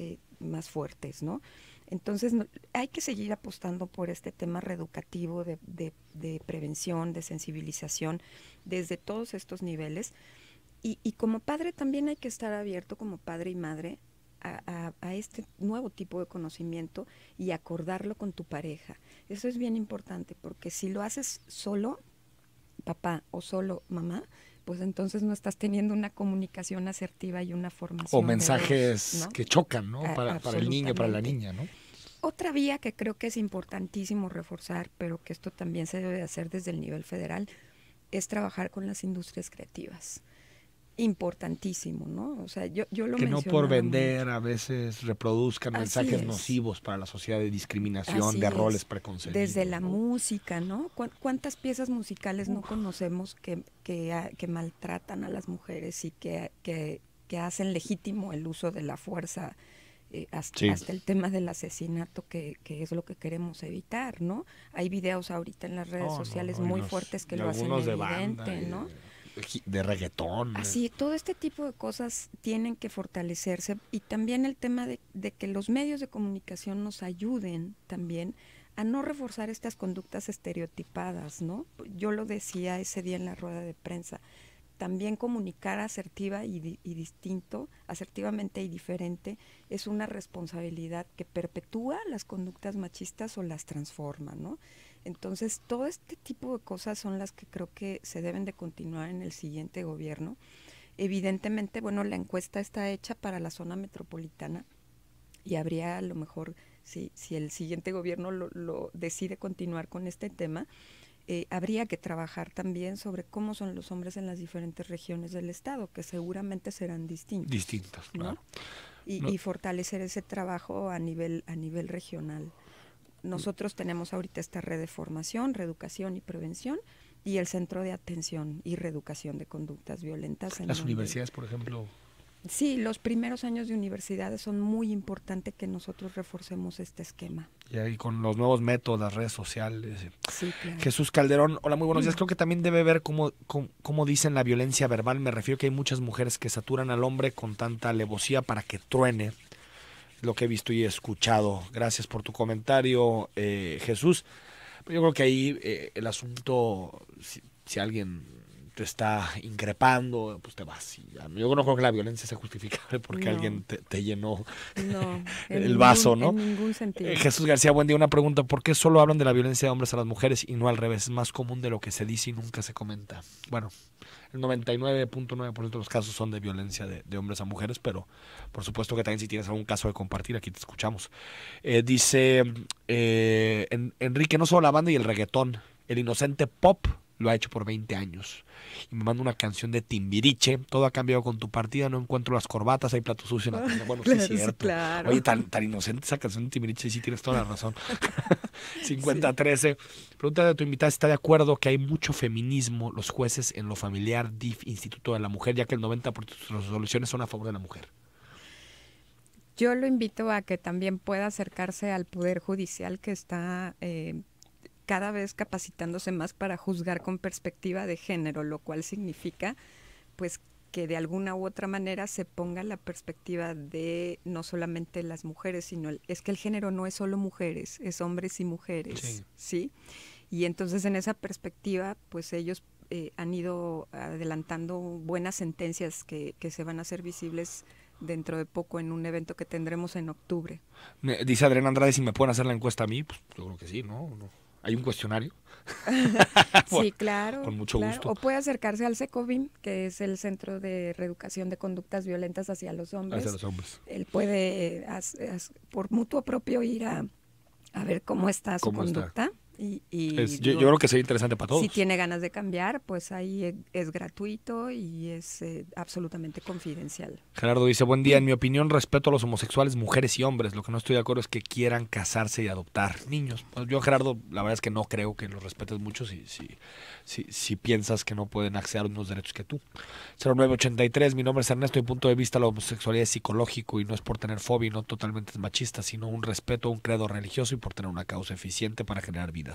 [SPEAKER 7] fuertes, ¿no? Entonces hay que seguir apostando por este tema reeducativo de prevención, de sensibilización desde todos estos niveles y como padre también hay que estar abierto como padre y madre a este nuevo tipo de conocimiento y acordarlo con tu pareja. Eso es bien importante porque si lo haces solo papá o solo mamá, pues entonces no estás teniendo una comunicación asertiva y una formación.
[SPEAKER 4] O mensajes
[SPEAKER 7] de dos, ¿no?
[SPEAKER 4] que chocan, ¿no? Para el niño, para la niña, ¿no?
[SPEAKER 7] Otra vía que creo que es importantísimo reforzar, pero que esto también se debe hacer desde el nivel federal, es trabajar con las industrias creativas. Importantísimo, ¿no? O sea, yo lo
[SPEAKER 4] que no por vender
[SPEAKER 7] mucho.
[SPEAKER 4] a veces reproduzcan mensajes nocivos para la sociedad de discriminación,
[SPEAKER 7] Así
[SPEAKER 4] de
[SPEAKER 7] es.
[SPEAKER 4] roles preconcebidos.
[SPEAKER 7] Desde la música, ¿no? ¿Cuántas piezas musicales no conocemos que maltratan a las mujeres y que hacen legítimo el uso de la fuerza? Hasta el tema del asesinato, que es lo que queremos evitar, ¿no? Hay videos ahorita en las redes sociales muy fuertes que lo hacen evidente, ¿no?
[SPEAKER 4] De reggaetón.
[SPEAKER 7] Así, todo este tipo de cosas tienen que fortalecerse, y también el tema de que los medios de comunicación nos ayuden también a no reforzar estas conductas estereotipadas, ¿no? Yo lo decía ese día en la rueda de prensa, también comunicar asertivamente y diferente, es una responsabilidad que perpetúa las conductas machistas o las transforma, ¿no? Entonces, todo este tipo de cosas son las que creo que se deben de continuar en el siguiente gobierno. Evidentemente, bueno, la encuesta está hecha para la zona metropolitana y habría a lo mejor, si el siguiente gobierno lo decide continuar con este tema, habría que trabajar también sobre cómo son los hombres en las diferentes regiones del estado, que seguramente serán distintos, ¿no?
[SPEAKER 4] Claro.
[SPEAKER 7] Y fortalecer ese trabajo a nivel regional. Nosotros tenemos ahorita esta red de formación, reeducación y prevención, y el Centro de Atención y Reeducación de Conductas Violentas.
[SPEAKER 4] Las universidades, por ejemplo.
[SPEAKER 7] Sí, los primeros años de universidades son muy importantes que nosotros reforcemos este esquema.
[SPEAKER 4] Y con los nuevos métodos, las redes sociales.
[SPEAKER 7] Sí, claro.
[SPEAKER 4] Jesús Calderón, hola, muy buenos días. Creo que también debe ver cómo dicen la violencia verbal. Me refiero que hay muchas mujeres que saturan al hombre con tanta alevosía para que truene. Lo que he visto y he escuchado. Gracias por tu comentario, Jesús. Yo creo que ahí el asunto, si alguien te está increpando, pues te vas. Yo no creo que la violencia sea justificable porque alguien te llenó el vaso, ¿no?
[SPEAKER 7] En ningún sentido.
[SPEAKER 4] Jesús García, buen día. Una pregunta, ¿por qué solo hablan de la violencia de hombres a las mujeres y no al revés? Es más común de lo que se dice y nunca se comenta. Bueno, el 99.9% de los casos son de violencia de hombres a mujeres, pero por supuesto que también si tienes algún caso de compartir, aquí te escuchamos. Dice Enrique, no solo la banda y el reggaetón, el inocente pop lo ha hecho por 20 años. Y me manda una canción de Timbiriche. Todo ha cambiado con tu partida. No encuentro las corbatas. Hay platos sucios en la tienda. Bueno, claro, sí es cierto.
[SPEAKER 7] Claro.
[SPEAKER 4] Oye, tan inocente esa canción de Timbiriche. Sí, tienes toda la razón. 50-13. Pregunta de tu invitada. ¿Está de acuerdo que hay mucho feminismo los jueces en lo familiar, DIF, Instituto de la Mujer, ya que el 90% de sus resoluciones son a favor de la mujer?
[SPEAKER 7] Yo lo invito a que también pueda acercarse al Poder Judicial, que está cada vez capacitándose más para juzgar con perspectiva de género, lo cual significa pues que de alguna u otra manera se ponga la perspectiva de no solamente las mujeres, sino es que el género no es solo mujeres, es hombres y mujeres, ¿sí? Y entonces en esa perspectiva pues ellos han ido adelantando buenas sentencias que se van a hacer visibles dentro de poco en un evento que tendremos en octubre.
[SPEAKER 4] Dice Adrián Andrade, si me pueden hacer la encuesta a mí, pues yo creo que sí, ¿no? ¿Hay un cuestionario?
[SPEAKER 7] Sí, claro.
[SPEAKER 4] Con mucho gusto.
[SPEAKER 7] O puede acercarse al CECOVIM, que es el Centro de Reeducación de Conductas Violentas hacia los Hombres.
[SPEAKER 4] Hacia los hombres.
[SPEAKER 7] Él puede, por mutuo propio, ir a ver cómo está su conducta.
[SPEAKER 4] Yo creo que sería interesante para todos.
[SPEAKER 7] Si tiene ganas de cambiar, pues ahí es gratuito y es absolutamente confidencial.
[SPEAKER 4] Gerardo dice, buen día, en mi opinión respeto a los homosexuales, mujeres y hombres. Lo que no estoy de acuerdo es que quieran casarse y adoptar niños. Pues yo, Gerardo, la verdad es que no creo que los respetes mucho si piensas que no pueden acceder a los mismos derechos que tú. 0983, mi nombre es Ernesto, mi punto de vista la homosexualidad es psicológico y no es por tener fobia y no totalmente es machista, sino un respeto a un credo religioso y por tener una causa eficiente para generar vida.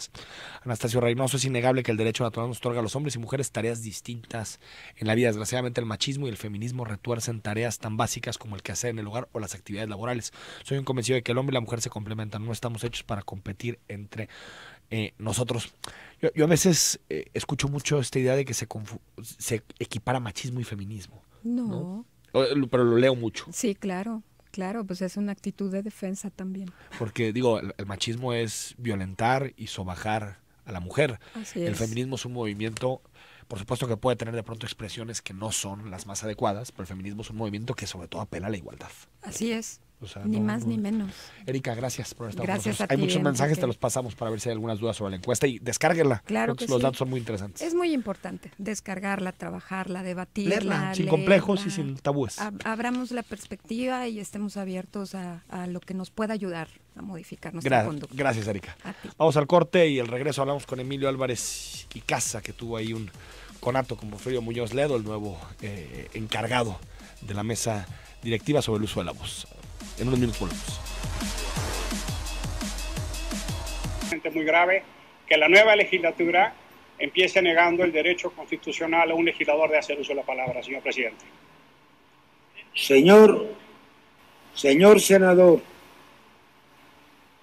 [SPEAKER 4] Anastasio Reynoso, es innegable que el derecho natural nos otorga a los hombres y mujeres tareas distintas en la vida. Desgraciadamente el machismo y el feminismo retuercen tareas tan básicas como el quehacer en el hogar o las actividades laborales. Soy un convencido de que el hombre y la mujer se complementan, no estamos hechos para competir entre nosotros. Yo a veces escucho mucho esta idea de que se equipara machismo y feminismo.
[SPEAKER 7] No.
[SPEAKER 4] Pero lo leo mucho.
[SPEAKER 7] Sí, claro. Claro, pues es una actitud de defensa también.
[SPEAKER 4] Porque, digo, el machismo es violentar y sobajar a la mujer.
[SPEAKER 7] Así
[SPEAKER 4] el
[SPEAKER 7] es.
[SPEAKER 4] feminismo es un movimiento Por supuesto que puede tener de pronto expresiones que no son las más adecuadas, pero el feminismo es un movimiento que sobre todo apela a la igualdad.
[SPEAKER 7] Así es.
[SPEAKER 4] O sea,
[SPEAKER 7] ni más ni menos.
[SPEAKER 4] Erika, gracias por estar
[SPEAKER 7] Gracias
[SPEAKER 4] con nosotros.
[SPEAKER 7] a
[SPEAKER 4] Hay
[SPEAKER 7] ti,
[SPEAKER 4] muchos mensajes,
[SPEAKER 7] Enrique.
[SPEAKER 4] te los pasamos para ver si hay algunas dudas sobre la encuesta y descárguenla.
[SPEAKER 7] Claro que
[SPEAKER 4] Los
[SPEAKER 7] sí.
[SPEAKER 4] datos son muy interesantes.
[SPEAKER 7] Es muy importante descargarla, trabajarla, debatirla.
[SPEAKER 4] Leerla, sin
[SPEAKER 7] leerla.
[SPEAKER 4] complejos y sin tabúes.
[SPEAKER 7] Abramos la perspectiva y estemos abiertos a lo que nos pueda ayudar a modificar nuestra conducta.
[SPEAKER 4] Gracias, Erika.
[SPEAKER 7] A ti.
[SPEAKER 4] Vamos al corte y el regreso hablamos con Emilio Álvarez y Casa, que tuvo ahí un conato con Porfirio Muñoz Ledo, el nuevo encargado de la mesa directiva sobre el uso de la voz. En unos minutos volvemos.
[SPEAKER 2] Muy grave que la nueva legislatura empiece negando el derecho constitucional a un legislador de hacer uso de la palabra, señor presidente.
[SPEAKER 3] Señor senador,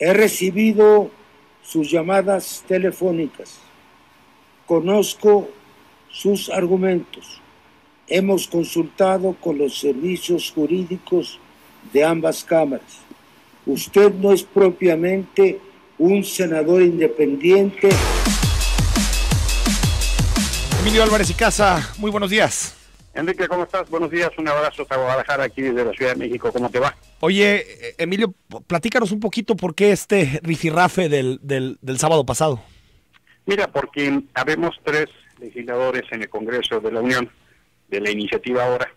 [SPEAKER 3] he recibido sus llamadas telefónicas. Conozco sus argumentos. Hemos consultado con los servicios jurídicos de ambas cámaras. Usted no es propiamente un senador independiente.
[SPEAKER 4] Emilio Álvarez y Casa, muy buenos días.
[SPEAKER 8] Enrique, ¿cómo estás? Buenos días, un abrazo hasta Guadalajara, aquí desde la Ciudad de México. ¿Cómo te va?
[SPEAKER 4] Oye, Emilio, platícanos un poquito por qué este rifirrafe del sábado pasado.
[SPEAKER 8] Mira, porque habemos 3 legisladores en el Congreso de la Unión, de la iniciativa ahora,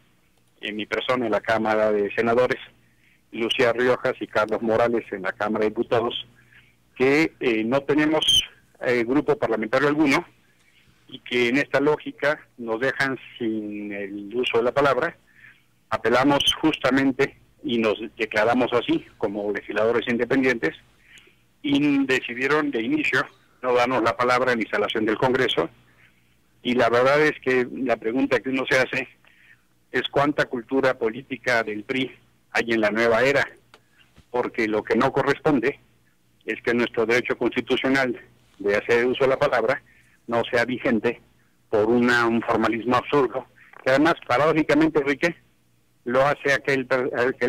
[SPEAKER 8] en mi persona en la Cámara de Senadores, Lucía Riojas y Carlos Morales en la Cámara de Diputados, que no tenemos grupo parlamentario alguno y que en esta lógica nos dejan sin el uso de la palabra. Apelamos justamente y nos declaramos así como legisladores independientes y decidieron de inicio no darnos la palabra en la instalación del Congreso. Y la verdad es que la pregunta que uno se hace es cuánta cultura política del PRI hay en la nueva era, porque lo que no corresponde es que nuestro derecho constitucional de hacer uso de la palabra no sea vigente por un formalismo absurdo, que además, paradójicamente, Enrique, lo hace aquel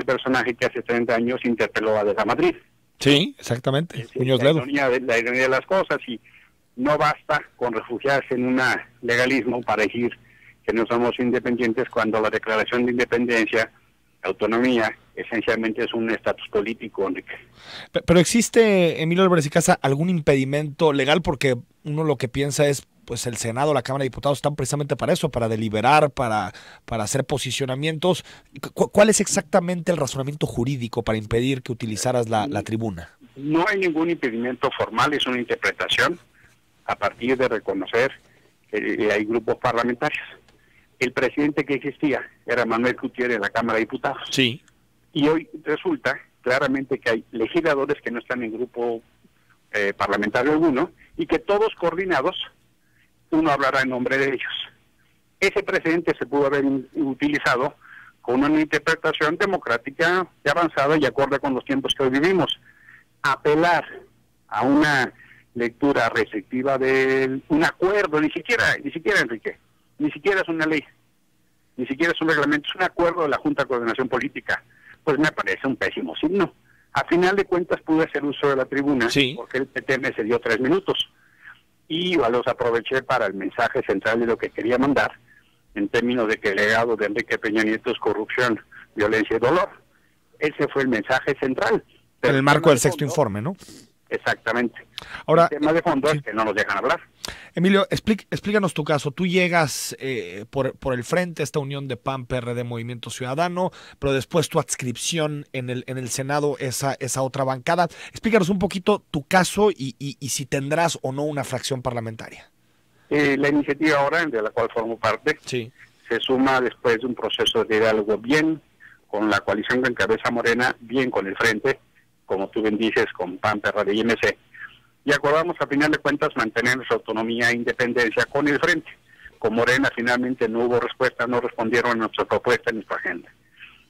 [SPEAKER 8] personaje que hace 30 años interpeló a Adela Madrid.
[SPEAKER 4] Sí, exactamente, Muñoz
[SPEAKER 8] La
[SPEAKER 4] Ledo.
[SPEAKER 8] ironía de las cosas, y no basta con refugiarse en un legalismo para decir que no somos independientes cuando la declaración de independencia, autonomía, esencialmente es un estatus político, Enrique.
[SPEAKER 4] Pero existe, Emilio Álvarez y Casa, algún impedimento legal, porque uno lo que piensa es, pues el Senado, la Cámara de Diputados están precisamente para eso, para deliberar, para hacer posicionamientos. ¿Cuál es exactamente el razonamiento jurídico para impedir que utilizaras la tribuna?
[SPEAKER 8] No hay ningún impedimento formal, es una interpretación a partir de reconocer que hay grupos parlamentarios. El presidente que existía era Manuel Gutiérrez en la Cámara de Diputados.
[SPEAKER 4] Sí.
[SPEAKER 8] Y hoy resulta claramente que hay legisladores que no están en grupo parlamentario alguno y que todos coordinados, uno hablará en nombre de ellos. Ese precedente se pudo haber utilizado con una interpretación democrática y avanzada y acorde con los tiempos que hoy vivimos. Apelar a una lectura restrictiva de un acuerdo, ni siquiera Enrique, ni siquiera es una ley, ni siquiera es un reglamento, es un acuerdo de la Junta de Coordinación Política, pues me parece un pésimo signo. A final de cuentas pude hacer uso de la tribuna, sí, porque el PT me cedió 3 minutos y los aproveché para el mensaje central de lo que quería mandar en términos de que el legado de Enrique Peña Nieto es corrupción, violencia y dolor. Ese fue el mensaje central.
[SPEAKER 4] En el marco del sexto informe, ¿no?
[SPEAKER 8] Exactamente.
[SPEAKER 4] Ahora,
[SPEAKER 8] el tema de fondo es que no nos dejan hablar.
[SPEAKER 4] Emilio, explícanos tu caso. Tú llegas por el frente, esta unión de PAN, PRD, Movimiento Ciudadano, pero después tu adscripción en el Senado, esa otra bancada. Explícanos un poquito tu caso y si tendrás o no una fracción parlamentaria.
[SPEAKER 8] La iniciativa ahora, de la cual formo parte,
[SPEAKER 4] sí,
[SPEAKER 8] se suma después de un proceso de diálogo bien con la coalición que encabeza Morena, bien con el frente, como tú bien dices, con PAN, PRD y MC, y acordamos a final de cuentas mantener nuestra autonomía e independencia con el frente. Con Morena finalmente no hubo respuesta, no respondieron a nuestra propuesta, en nuestra agenda.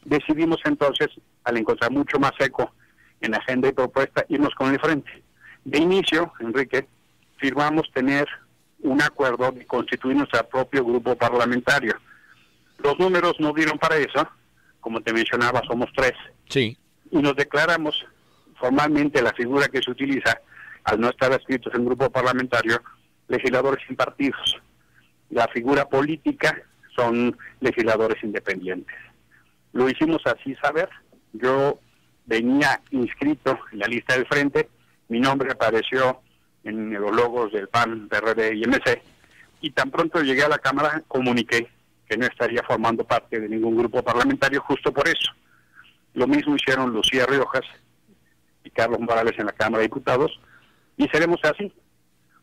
[SPEAKER 8] Decidimos entonces, al encontrar mucho más eco en agenda y propuesta, irnos con el frente. De inicio, Enrique, firmamos tener un acuerdo de constituir nuestro propio grupo parlamentario. Los números no dieron para eso, como te mencionaba, somos 3.
[SPEAKER 4] Sí.
[SPEAKER 8] Y nos declaramos formalmente la figura que se utiliza, al no estar adscritos en grupo parlamentario, legisladores sin partidos. la figura política son legisladores independientes. Lo hicimos así saber. Yo venía inscrito en la lista del Frente, mi nombre apareció en los logos del PAN, PRD y MC, y tan pronto llegué a la Cámara comuniqué que no estaría formando parte de ningún grupo parlamentario justo por eso. Lo mismo hicieron Lucía Riojas y Carlos Morales en la Cámara de Diputados, y seremos así,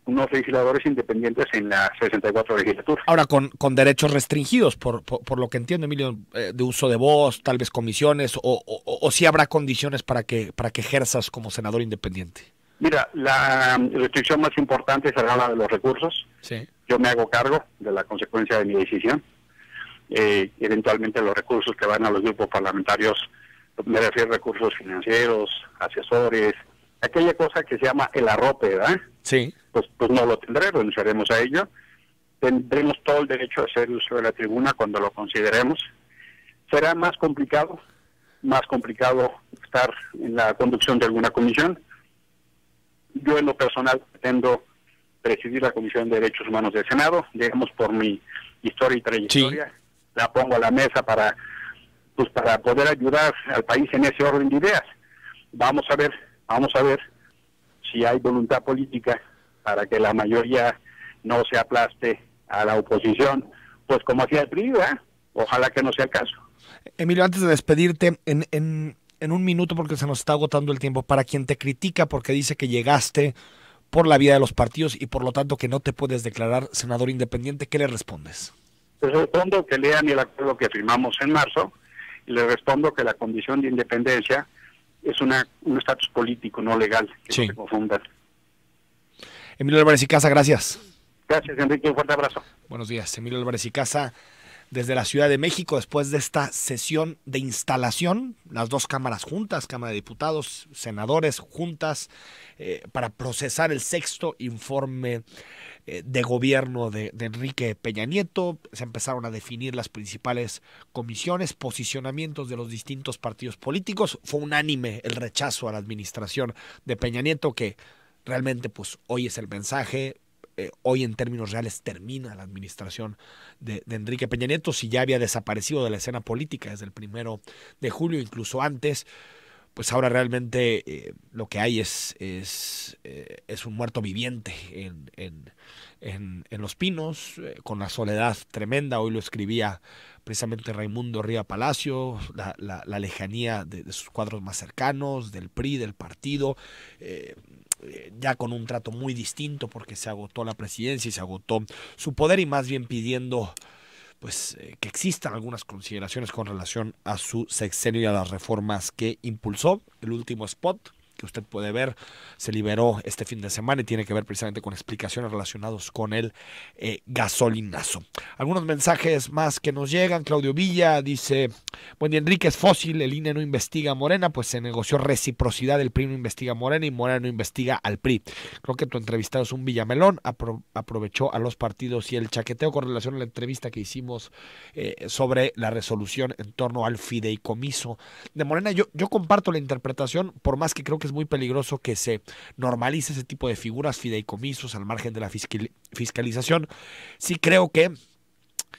[SPEAKER 8] unos legisladores independientes en la 64 legislatura.
[SPEAKER 4] Ahora, con derechos restringidos, por lo que entiendo, Emilio, de uso de voz, tal vez comisiones, o si habrá condiciones para que ejerzas como senador independiente.
[SPEAKER 8] Mira, la restricción más importante será la de los recursos.
[SPEAKER 4] Sí.
[SPEAKER 8] Yo me hago cargo de la consecuencia de mi decisión. Eventualmente los recursos que van a los grupos parlamentarios, me refiero a recursos financieros, asesores, aquella cosa que se llama el arrope, ¿verdad?
[SPEAKER 4] Sí.
[SPEAKER 8] Pues no lo tendré, renunciaremos a ello. Tendremos todo el derecho a hacer uso de la tribuna cuando lo consideremos. Será más complicado estar en la conducción de alguna comisión. Yo en lo personal pretendo presidir la Comisión de Derechos Humanos del Senado, digamos por mi historia y trayectoria. Sí. La pongo a la mesa para poder ayudar al país en ese orden de ideas. Vamos a ver si hay voluntad política para que la mayoría no se aplaste a la oposición, pues como hacía el PRI, ¿verdad? Ojalá que no sea el caso.
[SPEAKER 4] Emilio, antes de despedirte, en un minuto, porque se nos está agotando el tiempo, para quien te critica porque dice que llegaste por la vía de los partidos y por lo tanto que no te puedes declarar senador independiente, ¿qué le respondes?
[SPEAKER 8] Les respondo que lean el acuerdo que firmamos en marzo y les respondo que la condición de independencia es un estatus político, no legal, que sí. No se confundan.
[SPEAKER 4] Emilio Álvarez y Casa, gracias.
[SPEAKER 8] Gracias, Enrique, un fuerte abrazo.
[SPEAKER 4] Buenos días, Emilio Álvarez y Casa, desde la Ciudad de México, después de esta sesión de instalación, las dos cámaras juntas, Cámara de Diputados, senadores juntas, para procesar el sexto informe de gobierno de Enrique Peña Nieto. Se empezaron a definir las principales comisiones, posicionamientos de los distintos partidos políticos. Fue unánime el rechazo a la administración de Peña Nieto, que realmente pues hoy es el mensaje. Hoy en términos reales termina la administración de Enrique Peña Nieto. Si ya había desaparecido de la escena política desde el 1 de julio, incluso antes, pues ahora realmente lo que hay es un muerto viviente en Los Pinos, con la soledad tremenda. Hoy lo escribía precisamente Raimundo Riva Palacio, la lejanía de sus cuadros más cercanos, del PRI, del partido, ya con un trato muy distinto porque se agotó la presidencia y se agotó su poder, y más bien pidiendo pues que existan algunas consideraciones con relación a su sexenio y a las reformas que impulsó. El último spot que usted puede ver se liberó este fin de semana y tiene que ver precisamente con explicaciones relacionadas con el gasolinazo. Algunos mensajes más que nos llegan. Claudio Villa dice: buen día, Enrique, es fósil, el INE no investiga a Morena, pues se negoció reciprocidad, el PRI no investiga a Morena y Morena no investiga al PRI. Creo que tu entrevistado es un Villamelón, aprovechó a los partidos y el chaqueteo con relación a la entrevista que hicimos sobre la resolución en torno al fideicomiso de Morena. Yo comparto la interpretación, por más que creo que es muy peligroso que se normalice ese tipo de figuras, fideicomisos al margen de la fiscalización. Sí creo que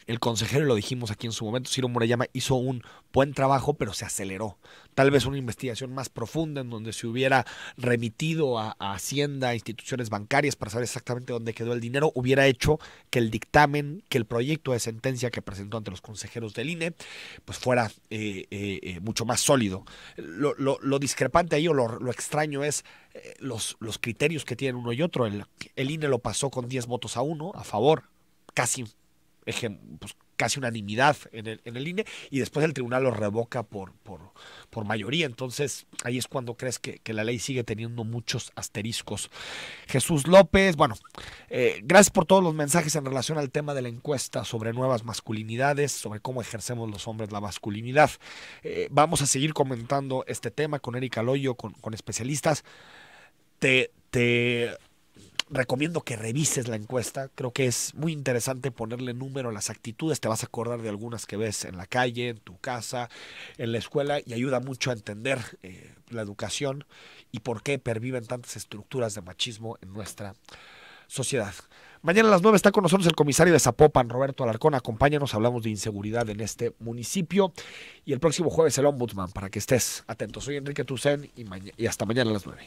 [SPEAKER 4] el consejero, y lo dijimos aquí en su momento, Ciro Murayama, hizo un buen trabajo, pero se aceleró. Tal vez una investigación más profunda en donde se hubiera remitido a Hacienda, a instituciones bancarias para saber exactamente dónde quedó el dinero, hubiera hecho que el dictamen, que el proyecto de sentencia que presentó ante los consejeros del INE, pues fuera mucho más sólido. Lo discrepante ahí, o lo extraño es los criterios que tienen uno y otro. El INE lo pasó con 10 votos a 1 a favor, casi unanimidad en el INE, y después el tribunal lo revoca por mayoría. Entonces ahí es cuando crees que la ley sigue teniendo muchos asteriscos. Jesús López, bueno, gracias por todos los mensajes en relación al tema de la encuesta sobre nuevas masculinidades, sobre cómo ejercemos los hombres la masculinidad. Vamos a seguir comentando este tema con Erika Loyo, con especialistas. Te recomiendo que revises la encuesta. Creo que es muy interesante ponerle número a las actitudes. Te vas a acordar de algunas que ves en la calle, en tu casa, en la escuela, y ayuda mucho a entender la educación y por qué perviven tantas estructuras de machismo en nuestra sociedad. Mañana a las 9 está con nosotros el comisario de Zapopan, Roberto Alarcón. Acompáñanos, hablamos de inseguridad en este municipio. Y el próximo jueves el Ombudsman, para que estés atento. Soy Enrique Tucen y hasta mañana a las 9.